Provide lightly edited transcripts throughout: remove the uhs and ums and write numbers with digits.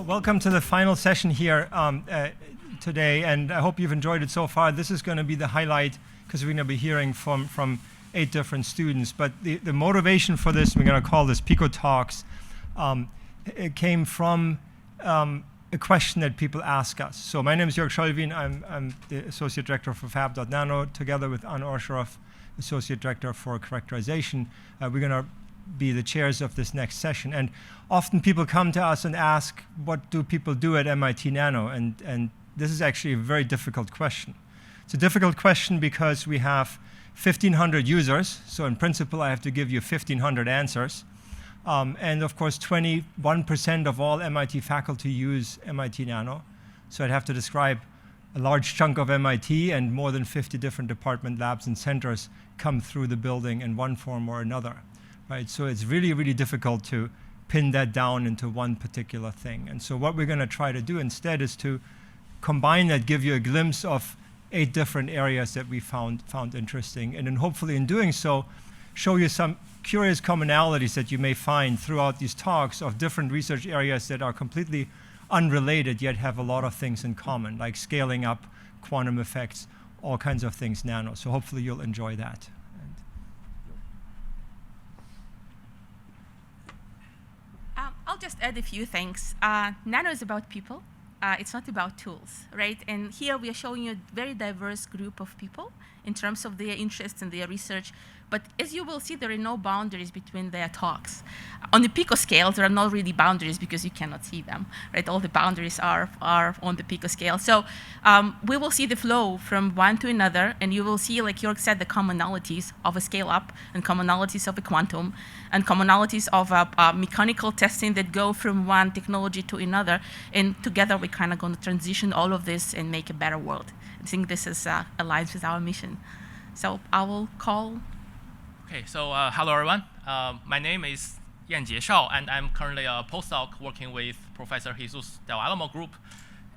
Welcome to the final session here today, and I hope you've enjoyed it so far. This is going to be the highlight because we're going to be hearing from 8 different students. But the motivation for this, we're going to call this PicoTalks, it came from a question that people ask us. So my name is Jorg Scholvin. I'm the Associate Director for Fab.nano, together with Osherov, Associate Director for Characterization. We're going to be the chairs of this next session. And often people come to us and ask, what do people do at MIT.nano? And this is actually a very difficult question. It's a difficult question because we have 1,500 users. So in principle, I have to give you 1,500 answers. And of course, 21% of all MIT faculty use MIT.nano. So I'd have to describe a large chunk of MIT, and more than 50 different department labs and centers come through the building in one form or another. Right? So it's really, really difficult to pin that down into one particular thing. And so what we're going to try to do instead is to combine that, give you a glimpse of 8 different areas that we found interesting, and then hopefully in doing so, show you some curious commonalities that you may find throughout these talks of different research areas that are completely unrelated yet have a lot of things in common, like scaling up, quantum effects, all kinds of things nano. So hopefully you'll enjoy that. I'll just add a few things. Nano is about people. It's not about tools, right? And here we are showing you a very diverse group of people in terms of their interests and their research. But as you will see, there are no boundaries between their talks. On the pico scale, there are not really boundaries because you cannot see them, right? All the boundaries are on the pico scale. So we will see the flow from one to another, and you will see, like Jorg said, the commonalities of a scale-up and commonalities of a quantum and commonalities of mechanical testing that go from one technology to another. And together, we're kind of going to transition all of this and make a better world. I think this is aligns with our mission. So I will call. Okay, so hello everyone. My name is Jiao, and I'm currently a postdoc working with Professor Jesus Del Alamo group.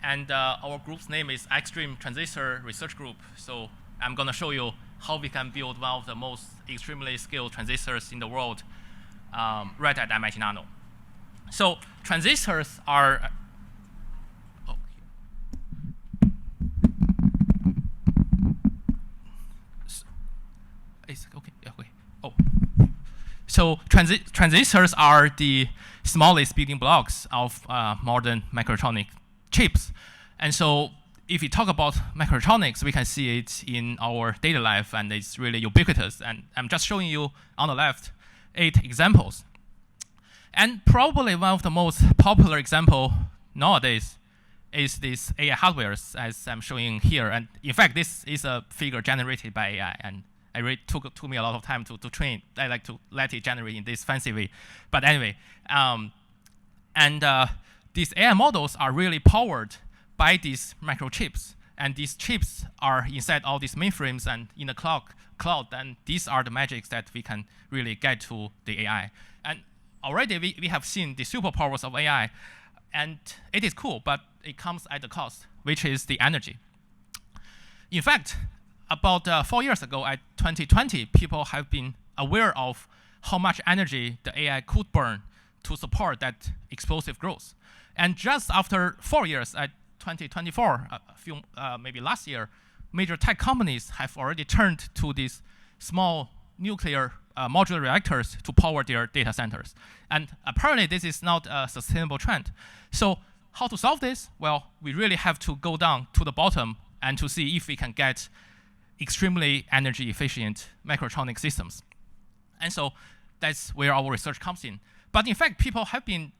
And our group's name is Extreme Transistor Research Group. So I'm going to show you how we can build one of the most extremely skilled transistors in the world right at MIT.nano. So transistors are So transistors are the smallest building blocks of modern microelectronic chips. And so if we talk about microelectronics, we can see it in our daily life, and it's really ubiquitous. And I'm just showing you on the left 8 examples. And probably one of the most popular example nowadays is this AI hardware, as I'm showing here. And in fact, this is a figure generated by AI. And it really took me a lot of time to train. I like to let it generate in this fancy way. But anyway, these AI models are really powered by these microchips. And these chips are inside all these mainframes and in the cloud. And these are the magics that we can really get to the AI. And already we have seen the superpowers of AI. And it is cool, but it comes at a cost, which is the energy. In fact, about 4 years ago, at 2020, people have been aware of how much energy the AI could burn to support that explosive growth. And just after 4 years, at 2024, maybe last year, major tech companies have already turned to these small nuclear modular reactors to power their data centers. And apparently, this is not a sustainable trend. So how to solve this? Well, we really have to go down to the bottom and to see if we can get extremely energy efficient microelectronic systems. And so that's where our research comes in. But in fact, people have been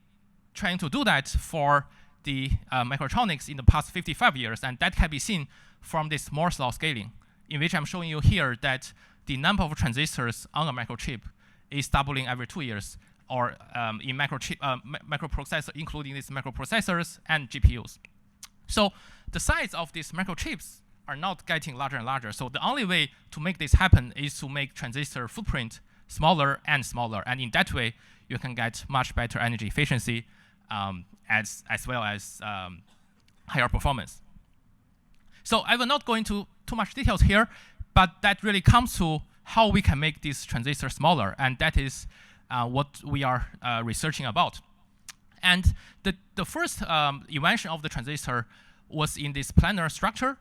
trying to do that for the microelectronics in the past 55 years, and that can be seen from this Moore's law scaling, in which I'm showing you here that the number of transistors on a microchip is doubling every 2 years, or in microprocessor, including these microprocessors and GPUs. So the size of these microchips are not getting larger and larger. So the only way to make this happen is to make transistor footprint smaller and smaller. And in that way, you can get much better energy efficiency as well as higher performance. So I will not go into too much details here, but that really comes to how we can make these transistors smaller. And that is what we are researching about. And the first invention of the transistor was in this planar structure,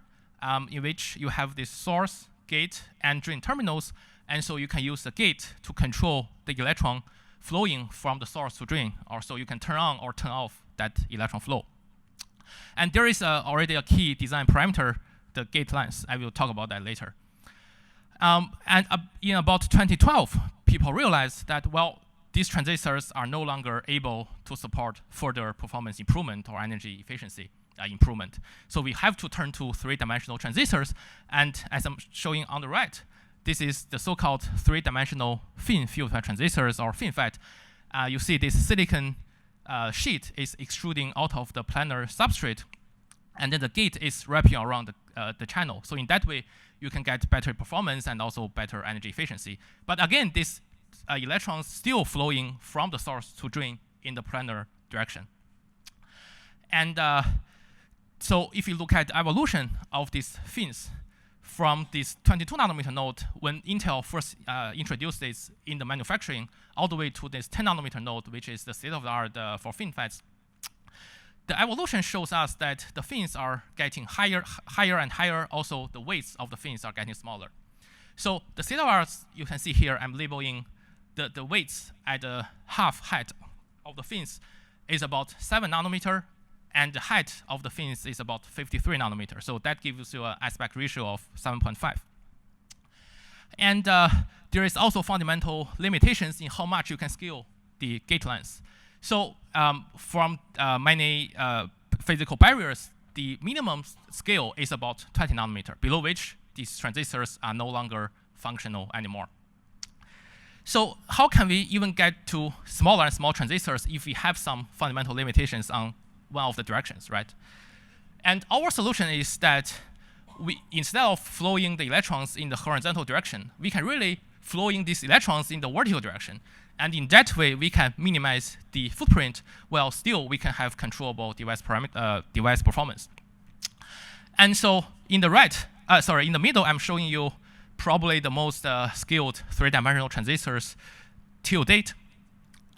in which you have this source, gate, and drain terminals. And so you can use the gate to control the electron flowing from the source to drain, or so you can turn on or turn off that electron flow. And there is already a key design parameter, the gate length. I will talk about that later. In about 2012, people realized that, well, these transistors are no longer able to support further performance improvement or energy efficiency improvement. So we have to turn to three-dimensional transistors. And as I'm showing on the right, this is the so-called three-dimensional thin field transistors, or FinFET. You see this silicon sheet is extruding out of the planar substrate, and then the gate is wrapping around the channel. So in that way, you can get better performance and also better energy efficiency. But again, this electrons still flowing from the source to drain in the planar direction. And so if you look at the evolution of these fins from this 22 nanometer node, when Intel first introduced this in the manufacturing, all the way to this 10 nanometer node, which is the state of the art for FinFETs, the evolution shows us that the fins are getting higher and higher. Also, the weights of the fins are getting smaller. So the state of art, you can see here, I'm labeling the weights at the half height of the fins is about 7 nanometer, and the height of the fins is about 53 nanometer. So that gives you an aspect ratio of 7.5. And there is also fundamental limitations in how much you can scale the gate length. So from many physical barriers, the minimum scale is about 20 nanometer, below which these transistors are no longer functional anymore. So how can we even get to smaller and small transistors if we have some fundamental limitations on one of the directions, right? And our solution is that instead of flowing the electrons in the horizontal direction, we can really flow in these electrons in the vertical direction. And in that way, we can minimize the footprint, while still we can have controllable device performance. And so in the middle, I'm showing you probably the most skilled three-dimensional transistors till date.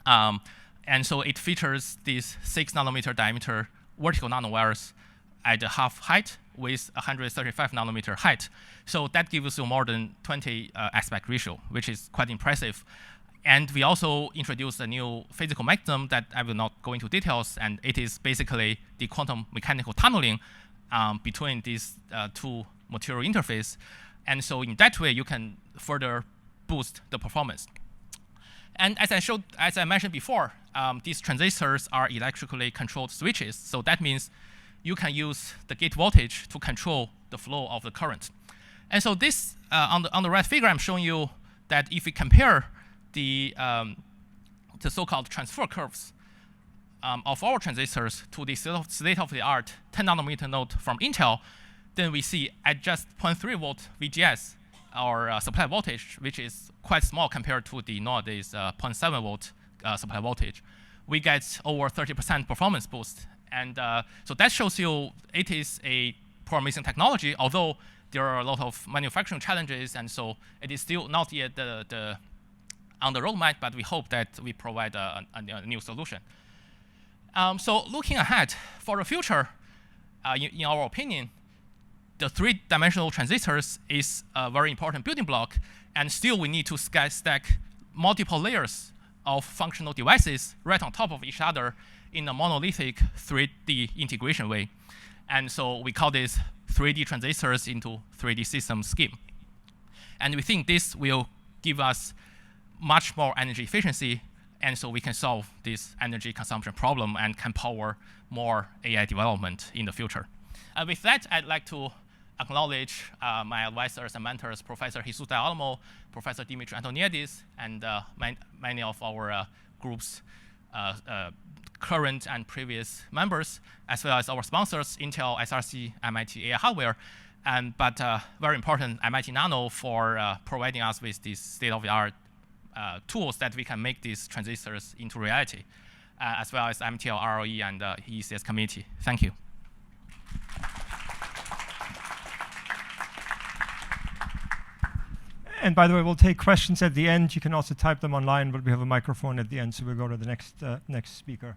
And so it features these 6 nanometer diameter vertical nanowires at the half height with 135 nanometer height. So that gives you more than 20 aspect ratio, which is quite impressive. And we also introduced a new physical mechanism that I will not go into details, and it is basically the quantum mechanical tunneling between these two material interface. And so in that way, you can further boost the performance. And as I mentioned before, these transistors are electrically controlled switches. So that means you can use the gate voltage to control the flow of the current. And so this, on the right figure, I'm showing you that if we compare the so-called transfer curves of our transistors to the state-of-the-art 10 nanometer node from Intel, then we see at just 0.3 volt VGS, our supply voltage, which is quite small compared to the nowadays 0.7 volt supply voltage, we get over 30% performance boost. And so that shows you it is a promising technology, although there are a lot of manufacturing challenges, and so it is still not yet on the roadmap, but we hope that we provide a new solution. So looking ahead for the future, in our opinion, the three-dimensional transistors is a very important building block, and still we need to stack multiple layers of functional devices right on top of each other in a monolithic 3D integration way. And so we call this 3D transistors into 3D system scheme. And we think this will give us much more energy efficiency, and so we can solve this energy consumption problem and can power more AI development in the future. And with that, I'd like to acknowledge my advisors and mentors, Professor Jesus de Alamo, Professor Dimitri Antoniadis, and many of our group's current and previous members, as well as our sponsors, Intel, SRC, MIT AI Hardware, but very important, MIT.nano for providing us with these state-of-the-art tools that we can make these transistors into reality, as well as MTL, ROE, and ECS community. Thank you. And by the way, we'll take questions at the end. You can also type them online, but we have a microphone at the end, so we'll go to the next speaker.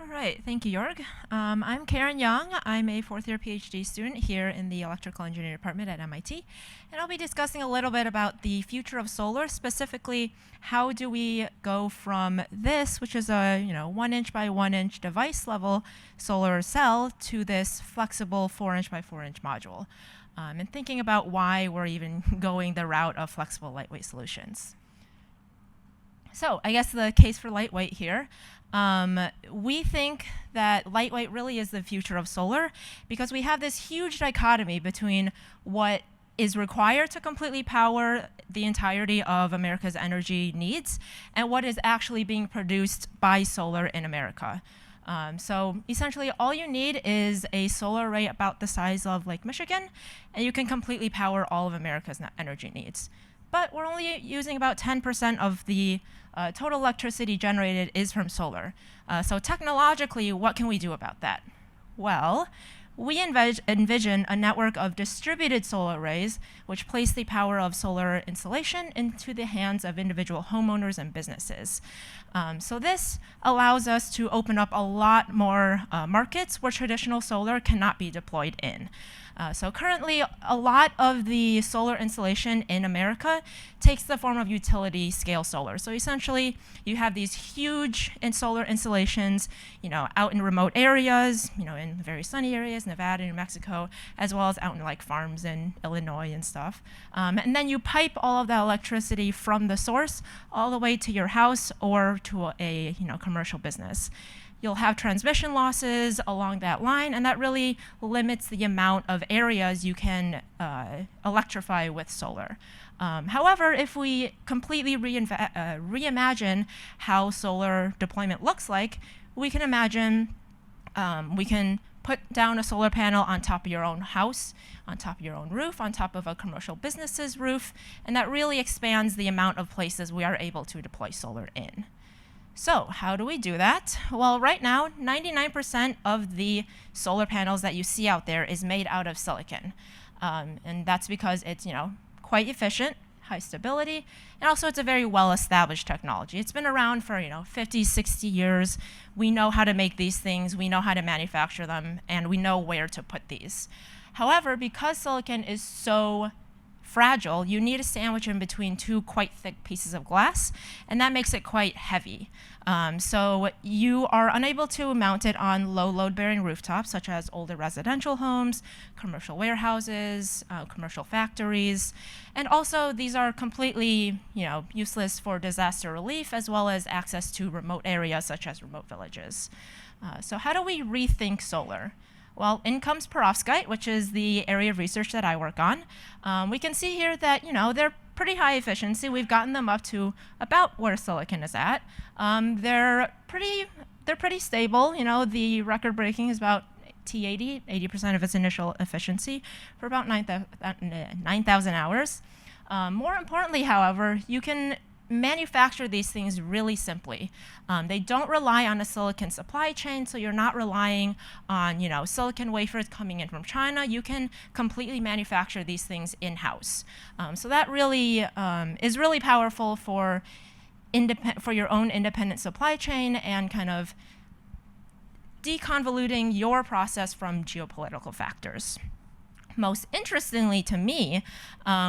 All right, thank you, Jorg. I'm Karen Young. I'm a fourth-year PhD student here in the Electrical Engineering Department at MIT, and I'll be discussing a little bit about the future of solar, specifically how do we go from this, which is a 1 inch by 1 inch device level solar cell, to this flexible 4 inch by 4 inch module, and thinking about why we're even going the route of flexible lightweight solutions. So I guess the case for lightweight here. We think that lightweight really is the future of solar because we have this huge dichotomy between what is required to completely power the entirety of America's energy needs and what is actually being produced by solar in America. So essentially all you need is a solar array about the size of Lake Michigan, and you can completely power all of America's energy needs. But we're only using about 10% of the total electricity generated is from solar. So technologically, what can we do about that? Well, we envision a network of distributed solar arrays which place the power of solar installation into the hands of individual homeowners and businesses. So this allows us to open up a lot more markets where traditional solar cannot be deployed in. So currently, a lot of the solar installation in America takes the form of utility scale solar. So essentially, you have these huge solar installations, out in remote areas, in very sunny areas, Nevada, New Mexico, as well as out in like farms in Illinois and stuff. And then you pipe all of that electricity from the source all the way to your house or to a commercial business. You'll have transmission losses along that line, and that really limits the amount of areas you can electrify with solar. However, if we completely reimagine how solar deployment looks like, we can imagine we can put down a solar panel on top of your own house, on top of your own roof, on top of a commercial business's roof, and that really expands the amount of places we are able to deploy solar in. So how do we do that? Well, right now, 99% of the solar panels that you see out there is made out of silicon. And that's because it's quite efficient, high stability, and also it's a very well-established technology. It's been around for 50, 60 years. We know how to make these things, we know how to manufacture them, and we know where to put these. However, because silicon is so fragile, you need a sandwich in between two quite thick pieces of glass, and that makes it quite heavy. So you are unable to mount it on low load-bearing rooftops, such as older residential homes, commercial warehouses, commercial factories, and also these are completely useless for disaster relief, as well as access to remote areas, such as remote villages. So how do we rethink solar? Well, in comes perovskite, which is the area of research that I work on. We can see here that they're pretty high efficiency. We've gotten them up to about where silicon is at. They're pretty stable. The record breaking is about T80, 80% of its initial efficiency for about 9,000 hours. More importantly, however, you can manufacture these things really simply. They don't rely on a silicon supply chain, so you're not relying on silicon wafers coming in from China. You can completely manufacture these things in-house. So that really is really powerful for your own independent supply chain and kind of deconvoluting your process from geopolitical factors. Most interestingly to me,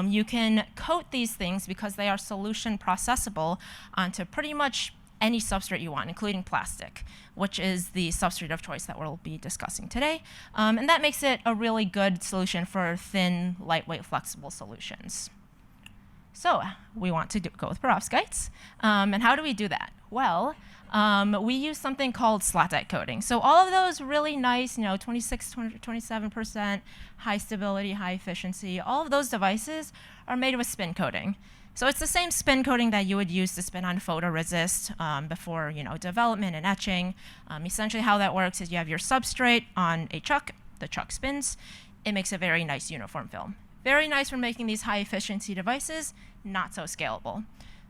you can coat these things because they are solution processable onto pretty much any substrate you want, including plastic, which is the substrate of choice that we'll be discussing today. And that makes it a really good solution for thin, lightweight, flexible solutions. So we want to go with perovskites. And how do we do that? Well, we use something called slot-die coating. So all of those really nice, 26, 27% high stability, high efficiency, all of those devices are made with spin coating. So it's the same spin coating that you would use to spin on photoresist before development and etching. Essentially how that works is you have your substrate on a chuck, the chuck spins, it makes a very nice uniform film. Very nice for making these high efficiency devices, not so scalable.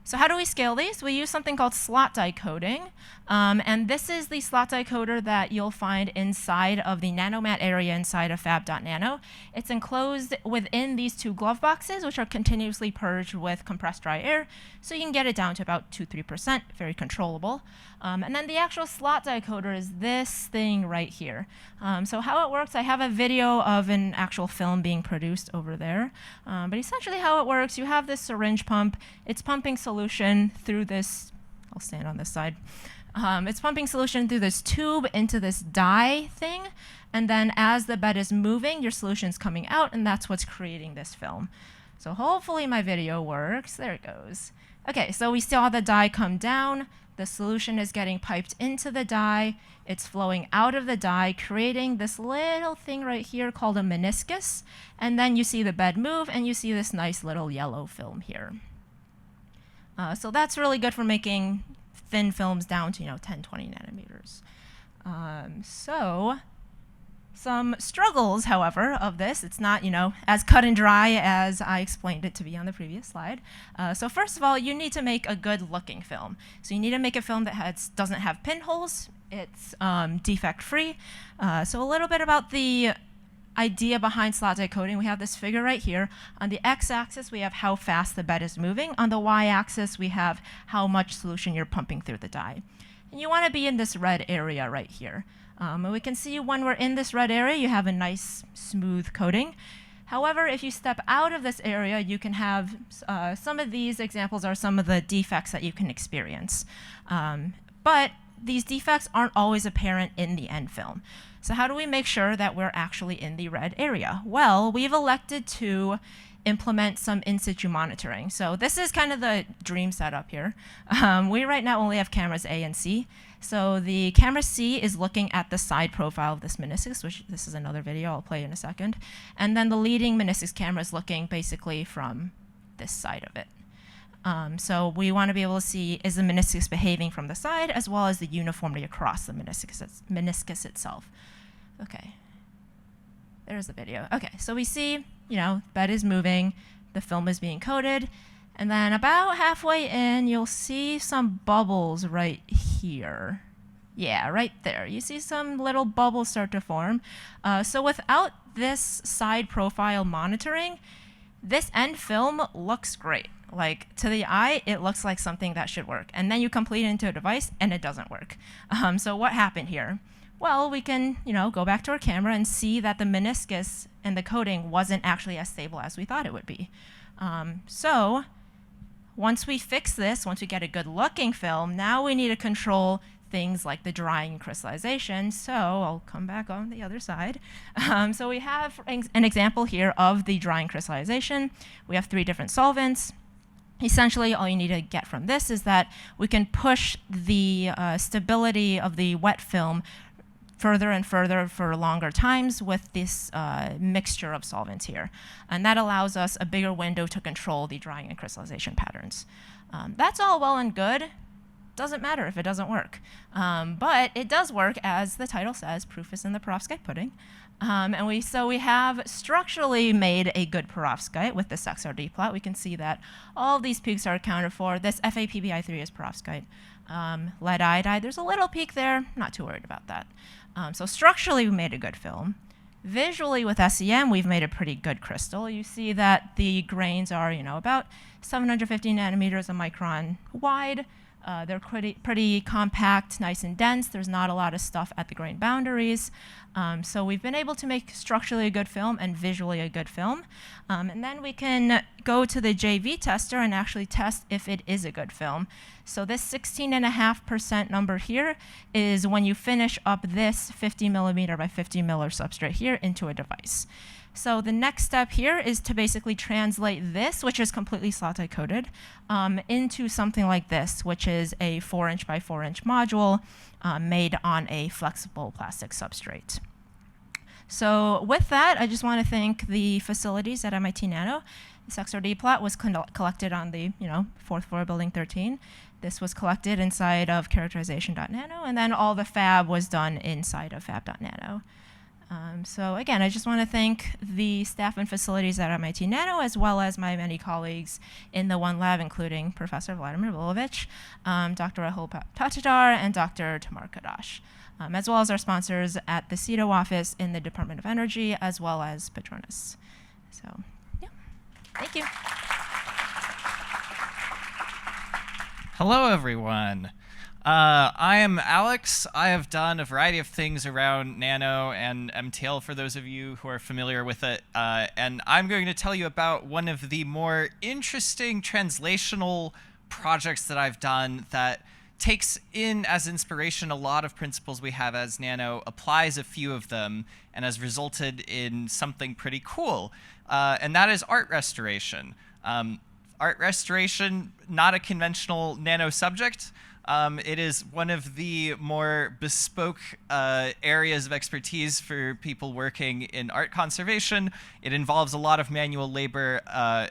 So how do we scale these? We use something called slot die coding. And this is the slot die coder that you'll find inside of the nanomat area inside of Fab.nano. It's enclosed within these two glove boxes, which are continuously purged with compressed dry air. So you can get it down to about 2-3%, very controllable. And then the actual slot die coder is this thing right here. So how it works, I have a video of an actual film being produced over there. But essentially how it works, you have this syringe pump. It's pumping solution through this, I'll stand on this side. It's pumping solution through this tube into this dye thing. And then as the bed is moving, your solution's coming out, and that's what's creating this film. So hopefully my video works. There it goes. Okay, so we saw the dye come down. The solution is getting piped into the dye. It's flowing out of the dye, creating this little thing right here called a meniscus. And then you see the bed move, and you see this nice little yellow film here. So that's really good for making thin films down to 10-20 nanometers. So some struggles, however, of this. It's not as cut and dry as I explained it to be on the previous slide. So first of all, you need to make a good looking film. So you need to make a film that doesn't have pinholes. It's defect-free. So a little bit about the idea behind slot die coding. We have this figure right here. On the x-axis, we have how fast the bed is moving. On the y-axis, we have how much solution you're pumping through the dye. And you want to be in this red area right here. And we can see when we're in this red area, you have a nice smooth coating. However, if you step out of this area, you can have some of these examples are some of the defects that you can experience. But these defects aren't always apparent in the end film. So how do we make sure that we're actually in the red area? Well, we've elected to implement some in situ monitoring. So this is kind of the dream setup here. We right now only have cameras A and C. So the camera C is looking at the side profile of this meniscus, which this is another video I'll play in a second. And then the leading meniscus camera is looking basically from this side of it. So we want to be able to see, is the meniscus behaving from the side, as well as the uniformity across the meniscus itself. Okay, there's the video. Okay, so we see, bed is moving, the film is being coated, and then about halfway in, you'll see some bubbles right here. Yeah, right there. You see some little bubbles start to form. So without this side profile monitoring, this end film looks great. Like, to the eye, it looks like something that should work. And then you complete it into a device, and it doesn't work. So what happened here? Well, we can, go back to our camera and see that the meniscus and the coating wasn't actually as stable as we thought it would be. So once we fix this, once we get a good-looking film, now we need to control things like the drying and crystallization. So I'll come back on the other side. So we have an example here of the drying crystallization. We have 3 different solvents. Essentially, all you need to get from this is that we can push the stability of the wet film further and further for longer times with this mixture of solvents here. And that allows us a bigger window to control the drying and crystallization patterns. That's all well and good. Doesn't matter if it doesn't work. But it does work, as the title says, proof is in the perovskite pudding. And we have structurally made a good perovskite with this XRD plot. We can see that all of these peaks are accounted for. This FAPBI3 is perovskite. Lead iodide, there's a little peak there. Not too worried about that. So structurally, we made a good film. Visually, with SEM, we've made a pretty good crystal. You see that the grains are, about 750 nanometers a micron wide. They're pretty compact, nice and dense. There's not a lot of stuff at the grain boundaries. So we've been able to make structurally a good film and visually a good film. And then we can go to the JV tester and actually test if it is a good film. So this 16.5% number here is when you finish up this 50 millimeter by 50 miller substrate here into a device. So the next step here is to basically translate this, which is completely slot die coded, into something like this, which is a 4-inch by 4-inch module made on a flexible plastic substrate. So with that, I just want to thank the facilities at MIT.nano. This XRD plot was collected on the 4th floor, building 13. This was collected inside of Characterization.nano, and then all the fab was done inside of Fab.nano. So again, I just want to thank the staff and facilities at MIT.nano, as well as my many colleagues in the One Lab, including Professor Vladimir Vilovich, Dr. Rahul Patidar, and Dr. Tamar Kadash, as well as our sponsors at the CETO office in the Department of Energy, as well as Petronas. So, yeah, thank you. Hello, everyone. I am Alex. I have done a variety of things around Nano and MTL for those of you who are familiar with it. And I'm going to tell you about one of the more interesting translational projects that I've done that takes in as inspiration a lot of principles we have as Nano, applies a few of them, and has resulted in something pretty cool. And that is art restoration. Art restoration, not a conventional Nano subject. It is one of the more bespoke areas of expertise for people working in art conservation. It involves a lot of manual labor,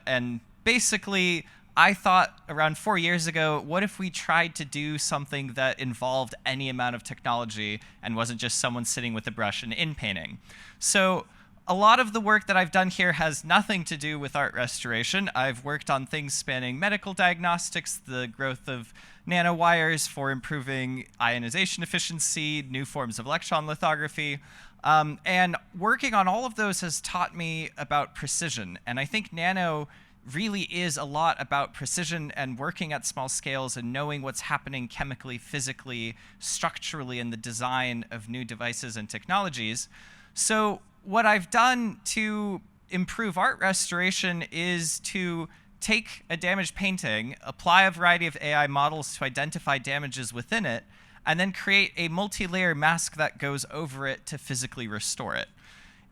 and basically, I thought around 4 years ago, what if we tried to do something that involved any amount of technology and wasn't just someone sitting with a brush and in-painting? So a lot of the work that I've done here has nothing to do with art restoration. I've worked on things spanning medical diagnostics, the growth of nanowires for improving ionization efficiency, new forms of electron lithography. And working on all of those has taught me about precision. And I think Nano really is a lot about precision and working at small scales and knowing what's happening chemically, physically, structurally in the design of new devices and technologies. So what I've done to improve art restoration is to take a damaged painting, apply a variety of AI models to identify damages within it, and then create a multi-layer mask that goes over it to physically restore it.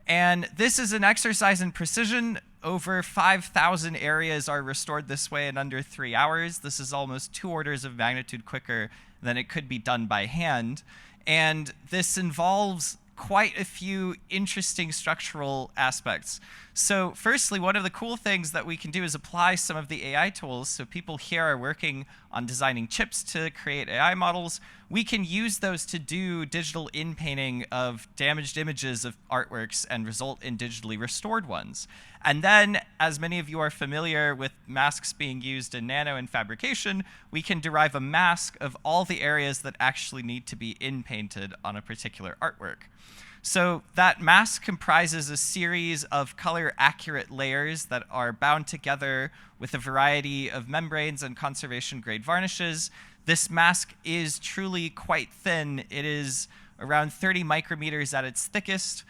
And this is an exercise in precision. Over 5,000 areas are restored this way in under 3 hours. This is almost 2 orders of magnitude quicker than it could be done by hand. And this involves quite a few interesting structural aspects. So firstly, one of the cool things that we can do is apply some of the AI tools. So people here are working on designing chips to create AI models. We can use those to do digital in-painting of damaged images of artworks and result in digitally restored ones. And then, as many of you are familiar with masks being used in nano and fabrication, we can derive a mask of all the areas that actually need to be in-painted on a particular artwork. So that mask comprises a series of color-accurate layers that are bound together with a variety of membranes and conservation-grade varnishes. This mask is truly quite thin. It is around 30 micrometers at its thickest.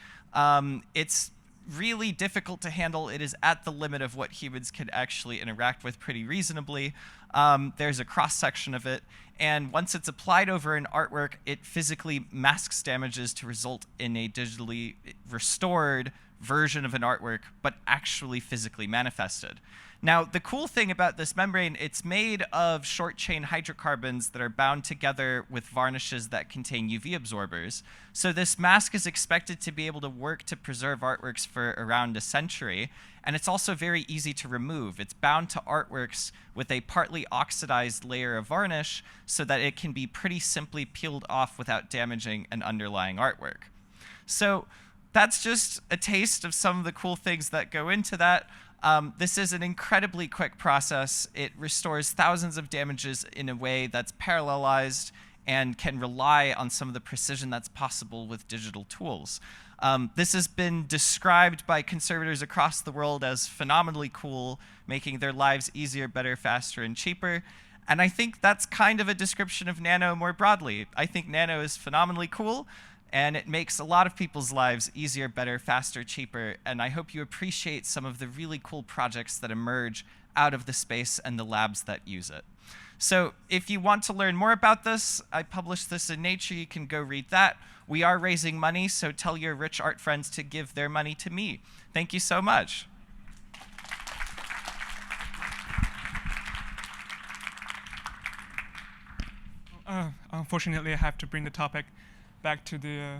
It's really difficult to handle. It is at the limit of what humans can actually interact with pretty reasonably. There's a cross-section of it. And once it's applied over an artwork, it physically masks damages to result in a digitally restored version of an artwork, but actually physically manifested. Now, the cool thing about this membrane, it's made of short-chain hydrocarbons that are bound together with varnishes that contain UV absorbers. So this mask is expected to be able to work to preserve artworks for around a century. And it's also very easy to remove. It's bound to artworks with a partly oxidized layer of varnish so that it can be pretty simply peeled off without damaging an underlying artwork. So that's just a taste of some of the cool things that go into that. This is an incredibly quick process. It restores thousands of damages in a way that's parallelized and can rely on some of the precision that's possible with digital tools. This has been described by conservators across the world as phenomenally cool, making their lives easier, better, faster, and cheaper. And I think that's kind of a description of Nano more broadly. I think Nano is phenomenally cool, and it makes a lot of people's lives easier, better, faster, cheaper. And I hope you appreciate some of the really cool projects that emerge out of the space and the labs that use it. So if you want to learn more about this, I published this in Nature. You can go read that. We are raising money, so tell your rich art friends to give their money to me. Thank you so much. Unfortunately, I have to bring the topic back to the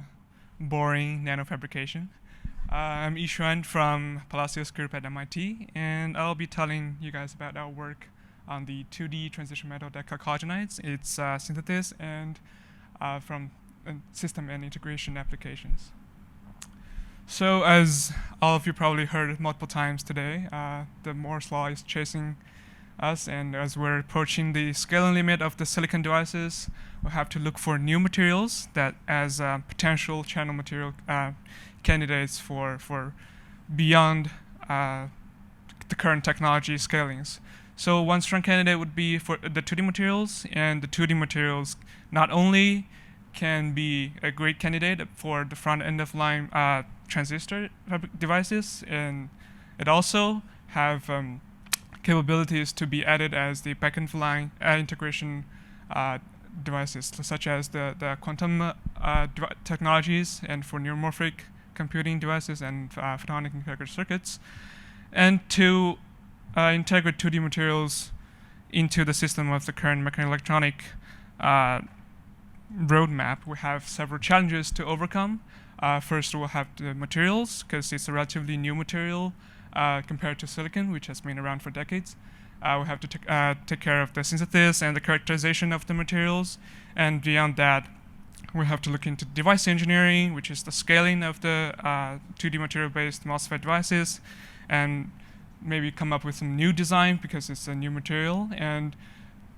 boring nanofabrication. I'm Yixuan from Palacios Group at MIT, and I'll be telling you guys about our work on the 2D transition metal that chalcogenides, its synthesis, and from system and integration applications. So as all of you probably heard multiple times today, the Moore's law is chasing us, and as we're approaching the scaling limit of the silicon devices, we'll have to look for new materials that as potential channel material candidates for beyond the current technology scalings. So one strong candidate would be for the 2D materials, and the 2D materials not only can be a great candidate for the front end of line transistor devices, and it also have capabilities to be added as the back end of line integration devices, such as the quantum technologies and for neuromorphic computing devices and photonic integrated circuits, and to integrate 2D materials into the system of the current mechanielectronic roadmap. We have several challenges to overcome. First, we'll have the materials, because it's a relatively new material compared to silicon, which has been around for decades. We have to take care of the synthesis and the characterization of the materials. And beyond that, we have to look into device engineering, which is the scaling of the 2D material-based MOSFET devices, and maybe come up with some new design because it's a new material. And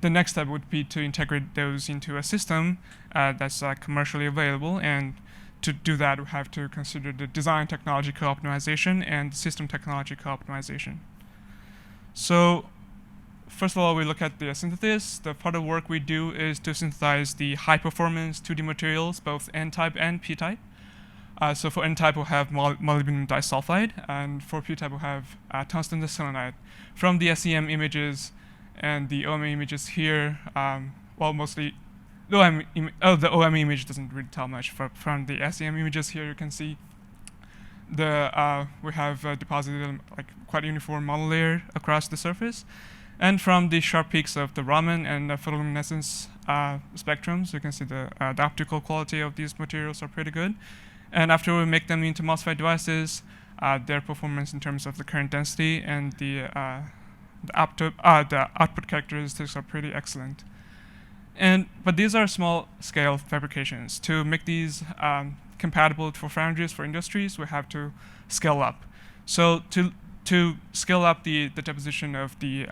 the next step would be to integrate those into a system that's commercially available. And to do that, we have to consider the design technology co-optimization and system technology co-optimization. So first of all, we look at the synthesis. The part of work we do is to synthesize the high-performance 2D materials, both N-type and P-type. So for N-type, we'll have molybdenum disulfide, and for P-type, we'll have tungsten diselenide. From the SEM images and the OM images here, well, mostly the OM image doesn't really tell much. From the SEM images here, you can see we have deposited like quite uniform monolayer across the surface. And from the sharp peaks of the Raman and the photoluminescence spectrums, you can see the optical quality of these materials are pretty good. And after we make them into MOSFET devices, their performance in terms of the current density and the output characteristics are pretty excellent. But these are small-scale fabrications. To make these compatible for foundries, for industries, we have to scale up. So to scale up the deposition of the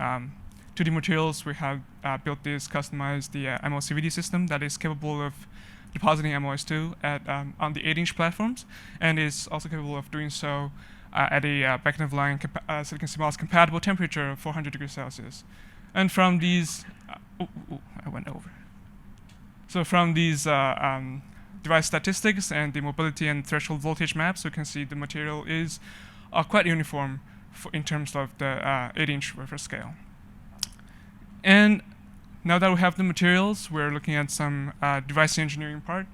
2D materials, we have built this customized MOCVD system that is capable of depositing MOS2 on the 8-inch platforms, and is also capable of doing so at a back-end of line silicon CMOS compatible temperature of 400 degrees Celsius. And from these, I went over. So from these device statistics and the mobility and threshold voltage maps, we can see the material is quite uniform in terms of the 8-inch wafer scale. And now that we have the materials, we're looking at some device engineering part.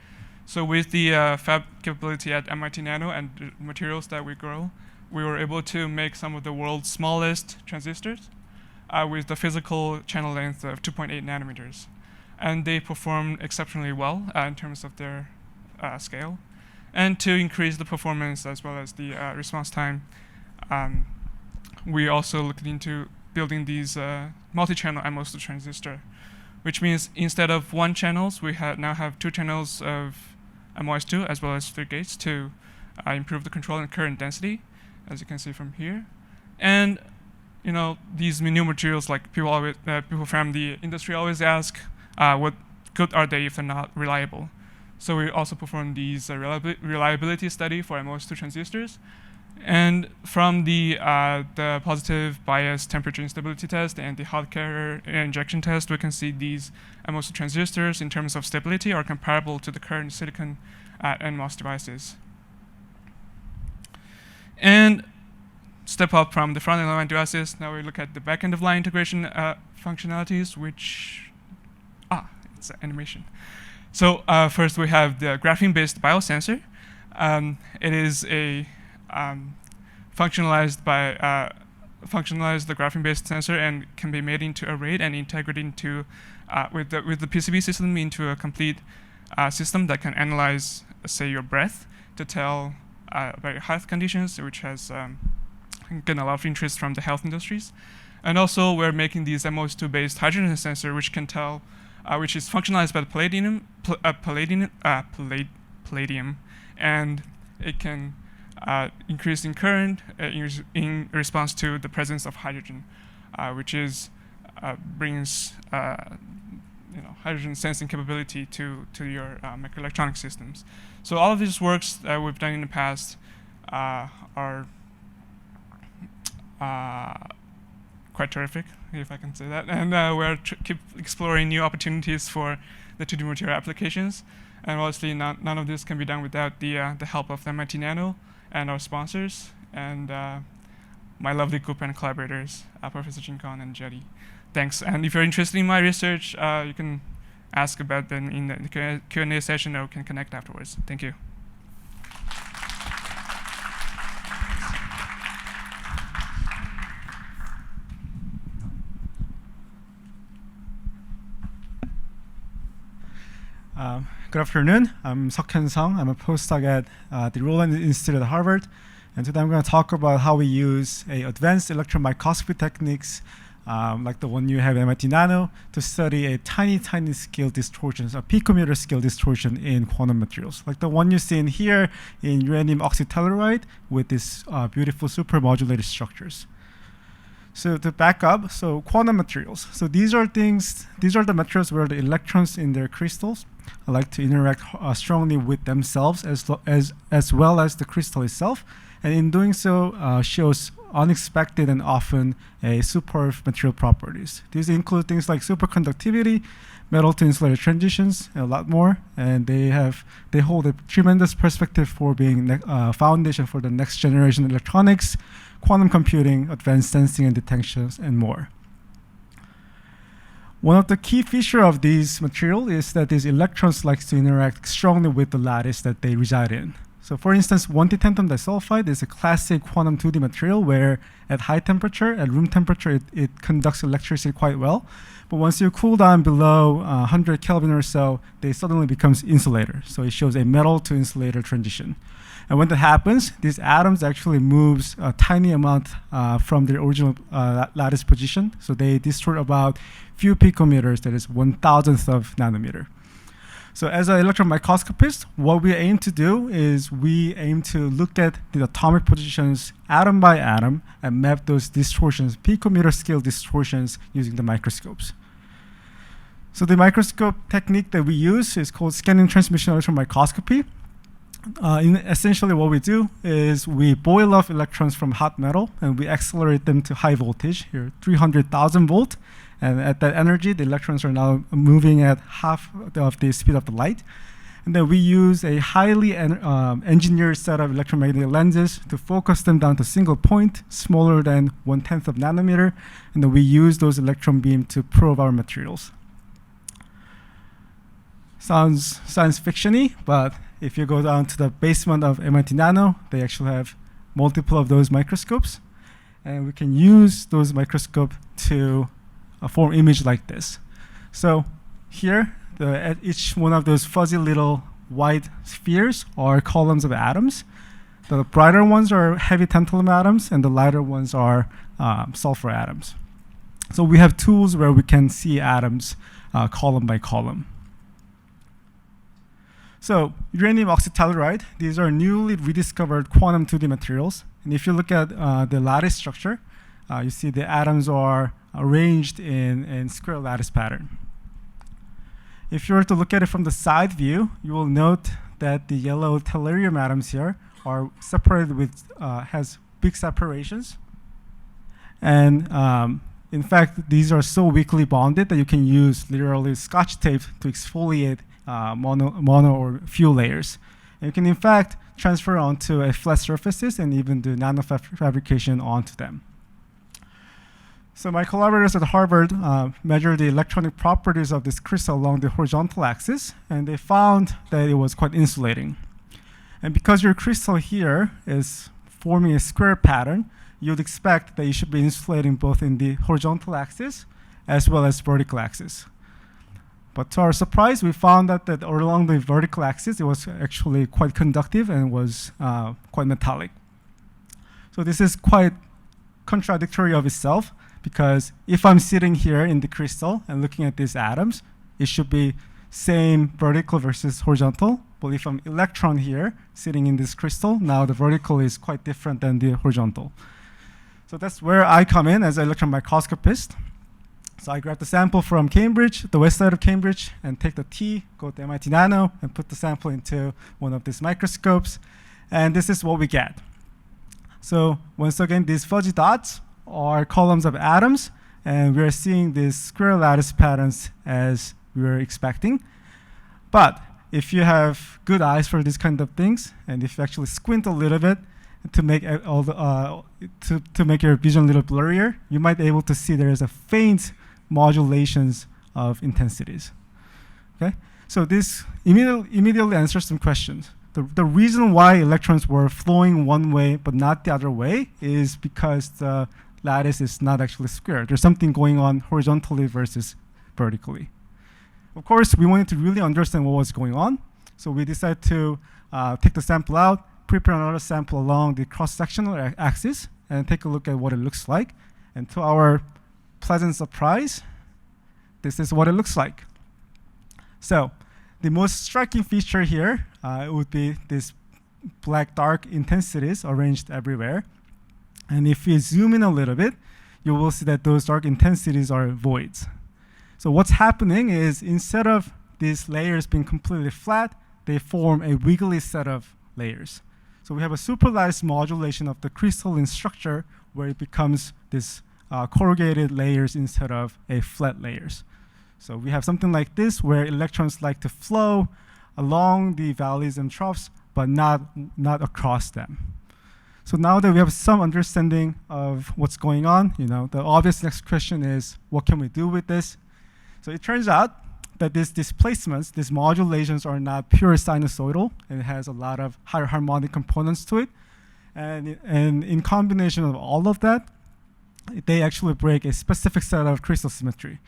So with the fab capability at MIT.nano and the materials that we grow, we were able to make some of the world's smallest transistors with the physical channel length of 2.8 nanometers. And they perform exceptionally well in terms of their scale. And to increase the performance as well as the response time, we also looked into building these multi-channel MOS2 transistor, which means instead of one channels, we now have 2 channels of MOS2 as well as 3 gates to improve the control and current density, as you can see from here. And these new materials, like people from the industry always ask, what good are they if they're not reliable? So we also performed these reliability study for MOS2 transistors. And from the positive bias temperature instability test and the hot carrier injection test, we can see these MOS2 transistors in terms of stability are comparable to the current silicon NMOS devices. And step up from the front-end line devices, now we look at the back-end of line integration functionalities, which, it's an animation. So first we have the graphene-based biosensor. It is a functionalized the graphene-based sensor and can be made into array and integrated into with the PCB system into a complete system that can analyze, say, your breath to tell about health conditions, which has gotten a lot of interest from the health industries. And also, we're making these MOS2-based hydrogen sensor, which can tell, which is functionalized by the palladium, and it can increasing current in response to the presence of hydrogen, which brings hydrogen sensing capability to your microelectronic systems. So all of these works that we've done in the past are quite terrific, if I can say that. And we're keep exploring new opportunities for the 2D material applications. And obviously, none of this can be done without the help of MIT.nano and our sponsors and my lovely group and collaborators, Professor Jinkon and Jetty. Thanks. And if you're interested in my research, you can ask about them in the Q&A session, or we can connect afterwards. Thank you. Good afternoon. I'm Seokhyun Sung. I'm a postdoc at the Roland Institute at Harvard. And today I'm going to talk about how we use advanced electron microscopy techniques like the one you have at MIT.nano to study a tiny scale distortions, a picometer scale distortion in quantum materials, like the one you see in here in uranium oxytelluride with these beautiful supermodulated structures. So to back up, so quantum materials. So these are the materials where the electrons in their crystals like to interact strongly with themselves as well as the crystal itself, and in doing so shows unexpected and often superb material properties. These include things like superconductivity, metal to insulator transitions, and a lot more. And they hold a tremendous perspective for being a foundation for the next generation electronics, quantum computing, advanced sensing and detections, and more. One of the key features of these materials is that these electrons like to interact strongly with the lattice that they reside in. So for instance, 1T tantalum disulfide is a classic quantum 2D material where at high temperature, at room temperature, it conducts electricity quite well. But once you cool down below 100 Kelvin or so, they suddenly becomes insulator. So it shows a metal to insulator transition. And when that happens, these atoms actually moves a tiny amount from their original lattice position. So they distort about few picometers, that is 1,000th of nanometer. So as an electron microscopist, what we aim to do is we aim to look at the atomic positions atom by atom and map those distortions, picometer scale distortions, using the microscopes. So the microscope technique that we use is called scanning transmission electron microscopy. Essentially what we do is we boil off electrons from hot metal and we accelerate them to high voltage, here 300,000 volt. And at that energy, the electrons are now moving at half of the speed of the light. And then we use a highly engineered set of electromagnetic lenses to focus them down to a single point, smaller than 1/10 of nanometer. And then we use those electron beams to probe our materials. Sounds science fiction-y, but if you go down to the basement of MIT.nano, they actually have multiple of those microscopes. And we can use those microscopes to form image like this. So here, at each one of those fuzzy little white spheres are columns of atoms. The brighter ones are heavy tantalum atoms, and the lighter ones are sulfur atoms. So we have tools where we can see atoms column by column. So uranium oxytelluride, these are newly rediscovered quantum 2D materials. And if you look at the lattice structure, you see the atoms are arranged in square lattice pattern. If you were to look at it from the side view, you will note that the yellow tellurium atoms here are separated with, has big separations. And in fact, these are so weakly bonded that you can use literally scotch tape to exfoliate mono or few layers. And you can in fact transfer onto a flat surfaces and even do nano fabrication onto them. So my collaborators at Harvard measured the electronic properties of this crystal along the horizontal axis, and they found that it was quite insulating. And because your crystal here is forming a square pattern, you'd expect that you should be insulating both in the horizontal axis as well as vertical axis. But to our surprise, we found that along the vertical axis, it was actually quite conductive and was quite metallic. So this is quite contradictory of itself, because if I'm sitting here in the crystal and looking at these atoms, it should be same vertical versus horizontal. But if I'm electron here sitting in this crystal, now the vertical is quite different than the horizontal. So that's where I come in as an electron microscopist. So I grab the sample from Cambridge, the west side of Cambridge, and take the T, go to MIT.nano, and put the sample into one of these microscopes. And this is what we get. So once again, these fuzzy dots are columns of atoms, and we're seeing these square lattice patterns as we were expecting. But if you have good eyes for these kind of things, and if you actually squint a little bit to make all the, to make your vision a little blurrier, you might be able to see there is a faint modulations of intensities. Okay, so this immediately answers some questions. The reason why electrons were flowing one way but not the other way is because the lattice is not actually square. There's something going on horizontally versus vertically. Of course, we wanted to really understand what was going on, so we decided to take the sample out, prepare another sample along the cross-sectional axis, and take a look at what it looks like. And to our pleasant surprise, this is what it looks like. So the most striking feature here would be this black dark intensities arranged everywhere. And if we zoom in a little bit, you will see that those dark intensities are voids. So what's happening is instead of these layers being completely flat, they form a wiggly set of layers. So we have a superlattice modulation of the crystalline structure where it becomes this corrugated layers instead of a flat layers. So we have something like this where electrons like to flow along the valleys and troughs, but not across them. So now that we have some understanding of what's going on, the obvious next question is, what can we do with this? So it turns out that these displacements, these modulations are not pure sinusoidal, and it has a lot of higher harmonic components to it. And in combination of all of that, they actually break a specific set of crystal symmetry.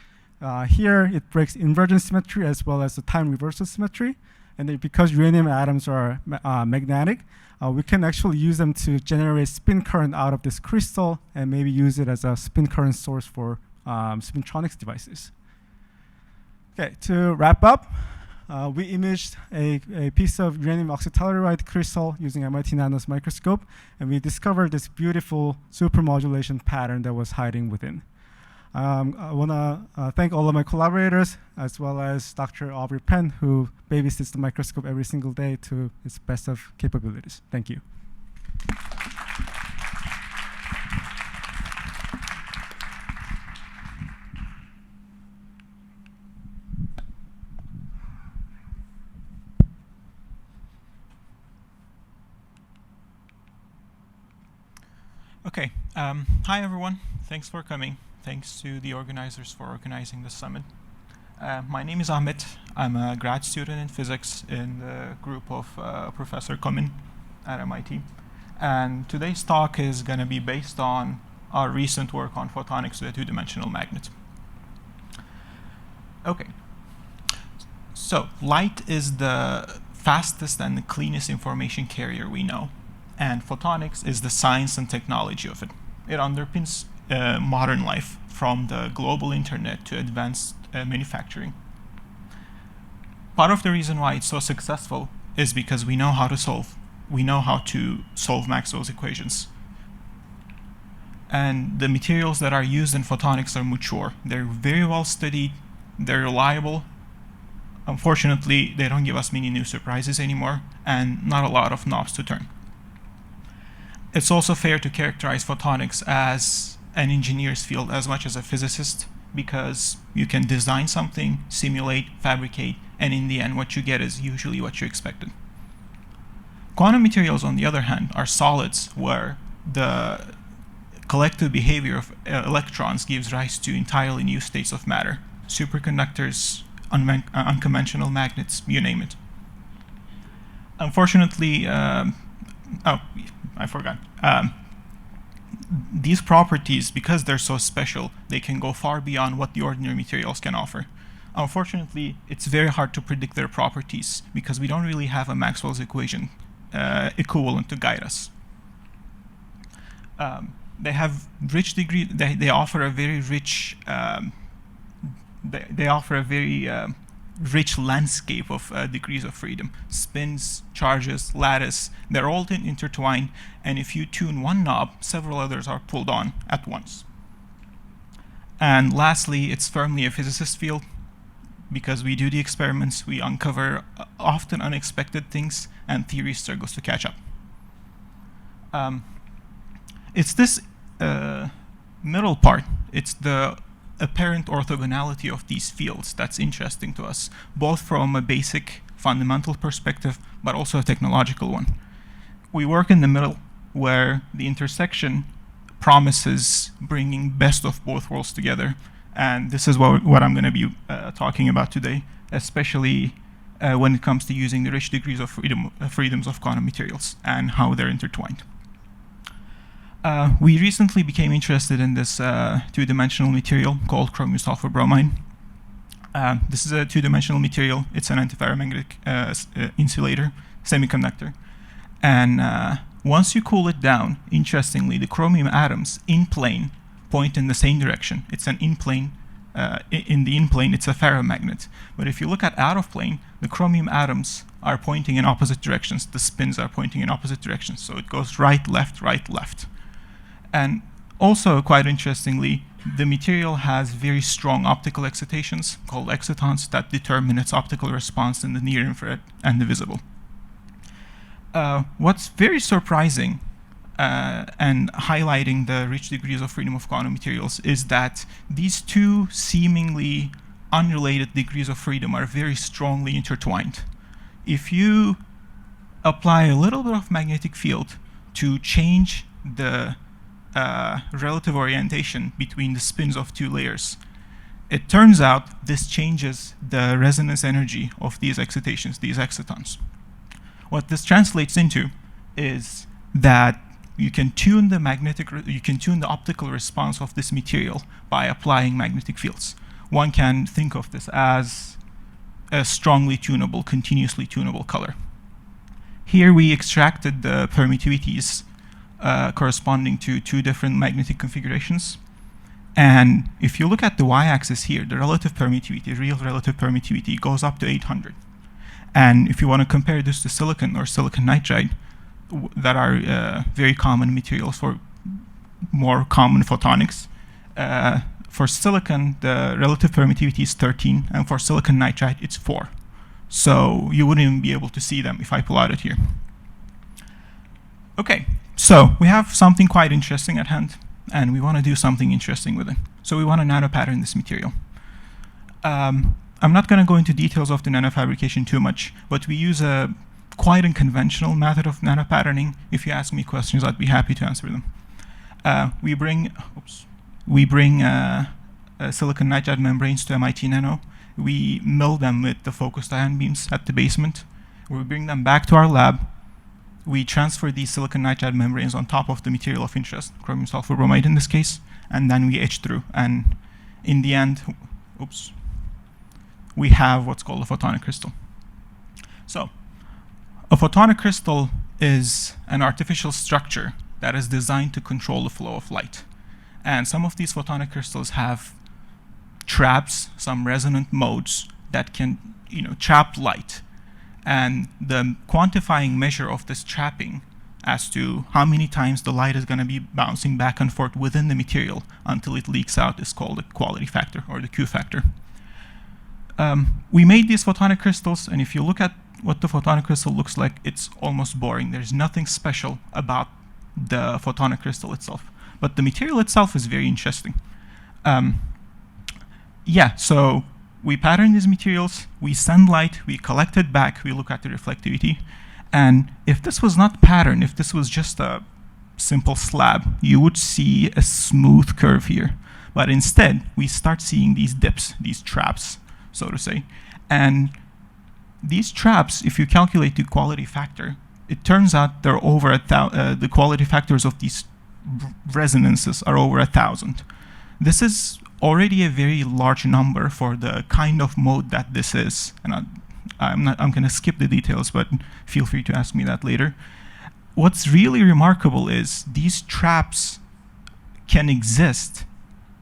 Here, it breaks invergent symmetry as well as the time reversal symmetry. And because uranium atoms are magnetic, we can actually use them to generate spin current out of this crystal and maybe use it as a spin current source for spintronics devices. Okay, to wrap up, we imaged a piece of uranium oxytelluride crystal using MIT.nano's microscope, and we discovered this beautiful supermodulation pattern that was hiding within. I want to thank all of my collaborators, as well as Dr. Aubrey Penn, who babysits the microscope every single day to its best of capabilities. Thank you. Okay, hi everyone. Thanks for coming. Thanks to the organizers for organizing this summit. My name is Ahmet. I'm a grad student in physics in the group of Professor Kemal at MIT. And today's talk is going to be based on our recent work on photonics with a two-dimensional magnet. Okay, so light is the fastest and the cleanest information carrier we know. And photonics is the science and technology of it. It underpins modern life, from the global internet to advanced manufacturing. Part of the reason why it's so successful is because we know how to solve Maxwell's equations. And the materials that are used in photonics are mature. They're very well studied, they're reliable. Unfortunately, they don't give us many new surprises anymore, and not a lot of knobs to turn. It's also fair to characterize photonics as an engineer's field as much as a physicist, because you can design something, simulate, fabricate, and in the end what you get is usually what you expected. Quantum materials, on the other hand, are solids where the collective behavior of electrons gives rise to entirely new states of matter. Superconductors, unconventional magnets, you name it. Unfortunately, I forgot. These properties, because they're so special, they can go far beyond what the ordinary materials can offer. Unfortunately, it's very hard to predict their properties because we don't really have a Maxwell's equation equivalent to guide us. They have rich degree. They offer a very rich. They offer a very rich landscape of degrees of freedom. Spins, charges, lattice, they're all intertwined, and if you tune one knob, several others are pulled on at once. And lastly, it's firmly a physicist field. Because we do the experiments, we uncover often unexpected things, and theory struggles to catch up. It's this middle part, it's the apparent orthogonality of these fields that's interesting to us, both from a basic fundamental perspective, but also a technological one. We work in the middle, where the intersection promises bringing best of both worlds together. And this is what I'm going to be talking about today, especially when it comes to using the rich degrees of freedoms of quantum materials and how they're intertwined. We recently became interested in this two-dimensional material called chromium sulfur bromide. This is a two-dimensional material. It's an antiferromagnetic insulator, semiconductor. And once you cool it down, interestingly, the chromium atoms in plane point in the same direction. It's an in-plane. In the in-plane, it's a ferromagnet. But if you look at out-of-plane, the chromium atoms are pointing in opposite directions. The spins are pointing in opposite directions. So it goes right, left, right, left. And also, quite interestingly, the material has very strong optical excitations called excitons that determine its optical response in the near infrared and the visible. What's very surprising and highlighting the rich degrees of freedom of quantum materials is that these two seemingly unrelated degrees of freedom are very strongly intertwined. If you apply a little bit of magnetic field to change the relative orientation between the spins of two layers, it turns out this changes the resonance energy of these excitations, these excitons. What this translates into is that you can tune the optical response of this material by applying magnetic fields. One can think of this as a strongly tunable, continuously tunable color. Here we extracted the permittivities corresponding to two different magnetic configurations. And if you look at the y-axis here, the relative permittivity, real relative permittivity, goes up to 800. And if you want to compare this to silicon or silicon nitride, that are very common materials for more common photonics. For silicon, the relative permittivity is 13, and for silicon nitride, it's 4. So you wouldn't even be able to see them if I pull out it here. Okay, so we have something quite interesting at hand, and we want to do something interesting with it. So we want to nanopattern this material. I'm not going to go into details of the nanofabrication too much, but we use a quite unconventional method of nanopatterning. If you ask me questions, I'd be happy to answer them. We bring silicon nitride membranes to MIT.nano. We mill them with the focused ion beams at the basement. We bring them back to our lab. We transfer these silicon nitride membranes on top of the material of interest, chromium sulfur bromide in this case, and then we etch through. And in the end, we have what's called a photonic crystal. So a photonic crystal is an artificial structure that is designed to control the flow of light. And some of these photonic crystals have traps, some resonant modes that can trap light. And the quantifying measure of this trapping as to how many times the light is going to be bouncing back and forth within the material until it leaks out is called the quality factor, or the Q factor. We made these photonic crystals, and if you look at what the photonic crystal looks like, it's almost boring. There's nothing special about the photonic crystal itself. But the material itself is very interesting. So we pattern these materials, we send light, we collect it back, we look at the reflectivity. And if this was not patterned, if this was just a simple slab, you would see a smooth curve here. But instead, we start seeing these dips, these traps, so to say. And these traps, if you calculate the quality factor, it turns out they're over the quality factors of these resonances are over 1,000. This is already a very large number for the kind of mode that this is. And I'm going to skip the details, but feel free to ask me that later. What's really remarkable is these traps can exist